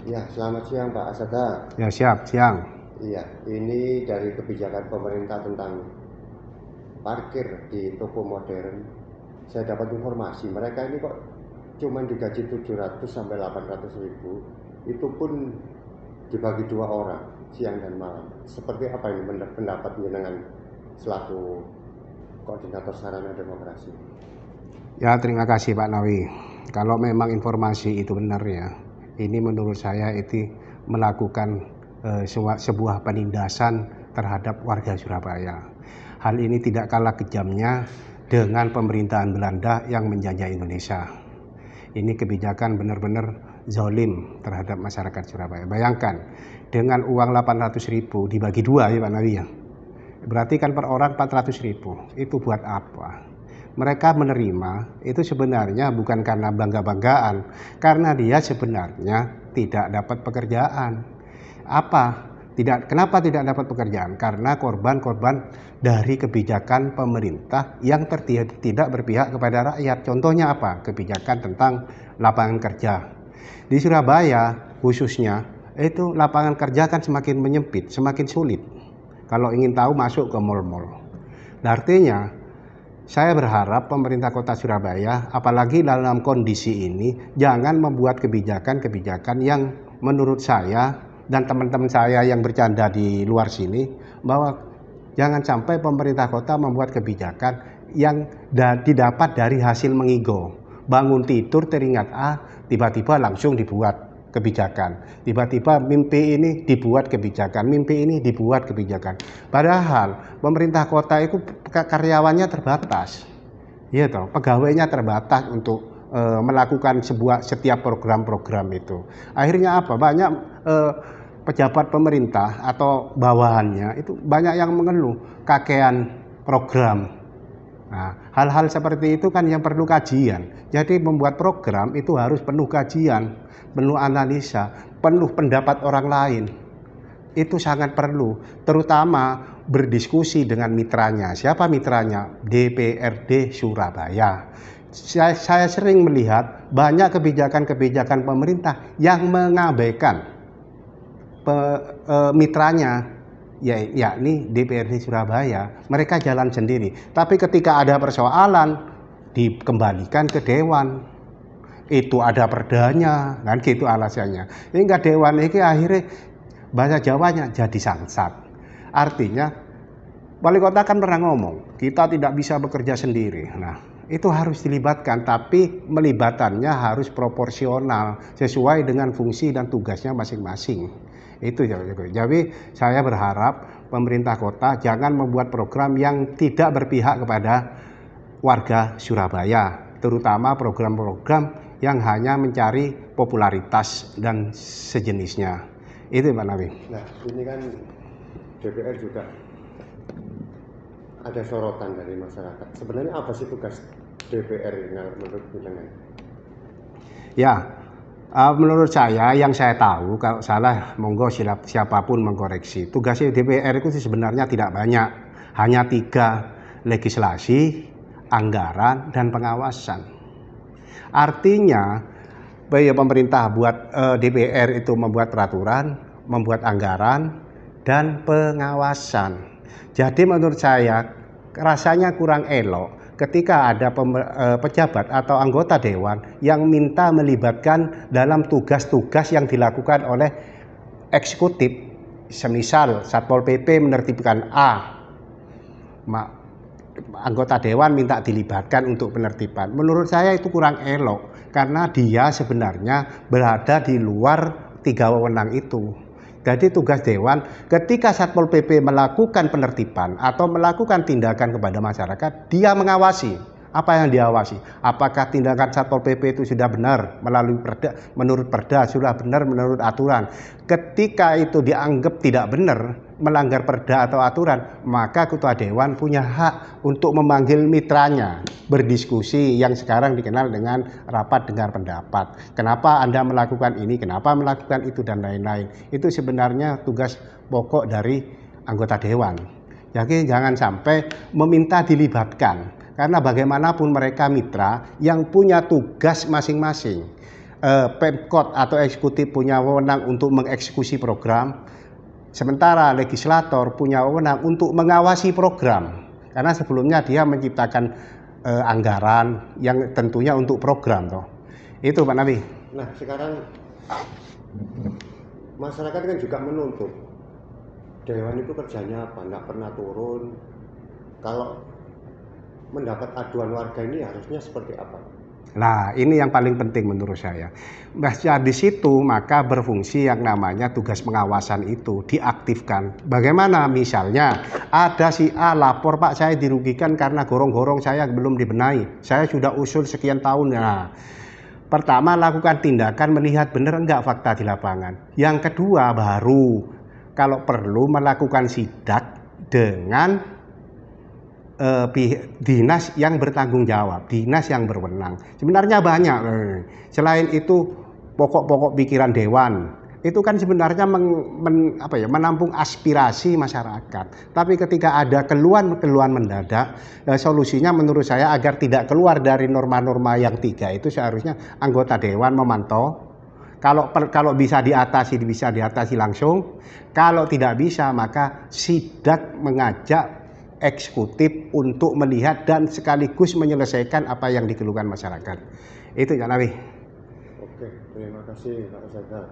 Ya, selamat siang Pak Asada. Ya, siap, siang. Iya, ini dari kebijakan pemerintah tentang parkir di toko modern. Saya dapat informasi, mereka ini kok cuma digaji 700 sampai 800 ribu. Itu pun dibagi 2 orang, siang dan malam. Seperti apa ini pendapat dengan selaku koordinator sarana demokrasi? Ya, terima kasih Pak Nawi. Kalau memang informasi itu benar ya, ini menurut saya itu melakukan sebuah penindasan terhadap warga Surabaya. Hal ini tidak kalah kejamnya dengan pemerintahan Belanda yang menjajah Indonesia. Ini kebijakan benar-benar zalim terhadap masyarakat Surabaya. Bayangkan, dengan uang 800 ribu dibagi 2 ya Pak Nawi ya. Berarti kan per orang 400 ribu. Itu buat apa? Mereka menerima itu sebenarnya bukan karena bangga-banggaan, karena dia sebenarnya tidak dapat pekerjaan. Kenapa tidak dapat pekerjaan? Karena korban-korban dari kebijakan pemerintah yang tidak berpihak kepada rakyat. Contohnya apa? Kebijakan tentang lapangan kerja. Di Surabaya khususnya, itu lapangan kerja kan semakin menyempit, semakin sulit. Kalau ingin tahu masuk ke mal-mal. Nah, artinya saya berharap pemerintah kota Surabaya, apalagi dalam kondisi ini, jangan membuat kebijakan-kebijakan yang menurut saya dan teman-teman saya yang bercanda di luar sini, bahwa jangan sampai pemerintah kota membuat kebijakan yang didapat dari hasil mengigo. Bangun tidur teringat A, tiba-tiba langsung dibuat kebijakan. Tiba-tiba mimpi ini dibuat kebijakan, mimpi ini dibuat kebijakan. Padahal pemerintah kota itu karyawannya terbatas. Iya toh, pegawainya terbatas untuk melakukan setiap program-program itu. Akhirnya apa? Banyak pejabat pemerintah atau bawahannya itu banyak yang mengeluh kakean program. Nah, hal-hal seperti itu kan yang perlu kajian. Jadi membuat program itu harus penuh kajian, penuh analisa, penuh pendapat orang lain. Itu sangat perlu, terutama berdiskusi dengan mitranya. Siapa mitranya? DPRD Surabaya. Saya sering melihat banyak kebijakan-kebijakan pemerintah yang mengabaikan mitranya, yakni DPRD Surabaya. Mereka jalan sendiri, tapi ketika ada persoalan dikembalikan ke dewan. Itu ada perdanya, kan gitu alasannya. Hingga dewan ini akhirnya bahasa Jawanya jadi sangsat. Artinya wali kota kan pernah ngomong, kita tidak bisa bekerja sendiri. Nah, itu harus dilibatkan, tapi melibatannya harus proporsional sesuai dengan fungsi dan tugasnya masing-masing. Itu jadi saya berharap pemerintah kota jangan membuat program yang tidak berpihak kepada warga Surabaya, terutama program-program yang hanya mencari popularitas dan sejenisnya. Itu Pak Nawi. Nah, ini kan DPR juga ada sorotan dari masyarakat. Sebenarnya apa sih tugas DPR menurut Bilangan? Ya, menurut saya yang saya tahu, kalau salah monggo siapapun mengkoreksi. Tugasnya DPR itu sebenarnya tidak banyak, hanya 3: legislasi, anggaran, dan pengawasan. Artinya pemerintah buat DPR itu membuat peraturan, membuat anggaran, dan pengawasan. Jadi menurut saya rasanya kurang elok ketika ada pejabat atau anggota dewan yang minta melibatkan dalam tugas-tugas yang dilakukan oleh eksekutif. Semisal Satpol PP menertibkan A, anggota dewan minta dilibatkan untuk penertiban. Menurut saya itu kurang elok karena dia sebenarnya berada di luar 3 wewenang itu. Jadi tugas dewan ketika Satpol PP melakukan penertiban atau melakukan tindakan kepada masyarakat, dia mengawasi. Apa yang diawasi? Apakah tindakan Satpol PP itu sudah benar melalui perda, menurut perda, sudah benar menurut aturan. Ketika itu dianggap tidak benar, melanggar perda atau aturan, maka ketua dewan punya hak untuk memanggil mitranya, berdiskusi yang sekarang dikenal dengan rapat dengar pendapat. Kenapa Anda melakukan ini, kenapa melakukan itu, dan lain-lain. Itu sebenarnya tugas pokok dari anggota dewan. Jadi jangan sampai meminta dilibatkan, karena bagaimanapun mereka mitra yang punya tugas masing-masing. Pemkot atau eksekutif punya wewenang untuk mengeksekusi program, sementara legislator punya wewenang untuk mengawasi program. Karena sebelumnya dia menciptakan anggaran yang tentunya untuk program toh. Itu Pak Nabi. Nah, sekarang masyarakat kan juga menuntut Dewan itu kerjanya apa? Nggak pernah turun. Kalau mendapat aduan warga ini harusnya seperti apa? Nah, ini yang paling penting menurut saya. Baca di situ maka berfungsi yang namanya tugas pengawasan itu diaktifkan. Bagaimana misalnya ada si A lapor, Pak saya dirugikan karena gorong-gorong saya belum dibenahi. Saya sudah usul sekian tahun. Nah, pertama lakukan tindakan melihat benar enggak fakta di lapangan. Yang kedua baru kalau perlu melakukan sidak dengan dinas yang bertanggung jawab, dinas yang berwenang. Sebenarnya banyak. Selain itu pokok-pokok pikiran dewan itu kan sebenarnya menampung aspirasi masyarakat. Tapi ketika ada keluhan-keluhan mendadak, solusinya menurut saya agar tidak keluar dari norma-norma yang 3 itu seharusnya anggota dewan memantau. Kalau bisa diatasi langsung. Kalau tidak bisa maka sidak mengajak eksekutif untuk melihat dan sekaligus menyelesaikan apa yang dikeluhkan masyarakat. Itu ya Nabi. Oke, terima kasih Pak Ustadz.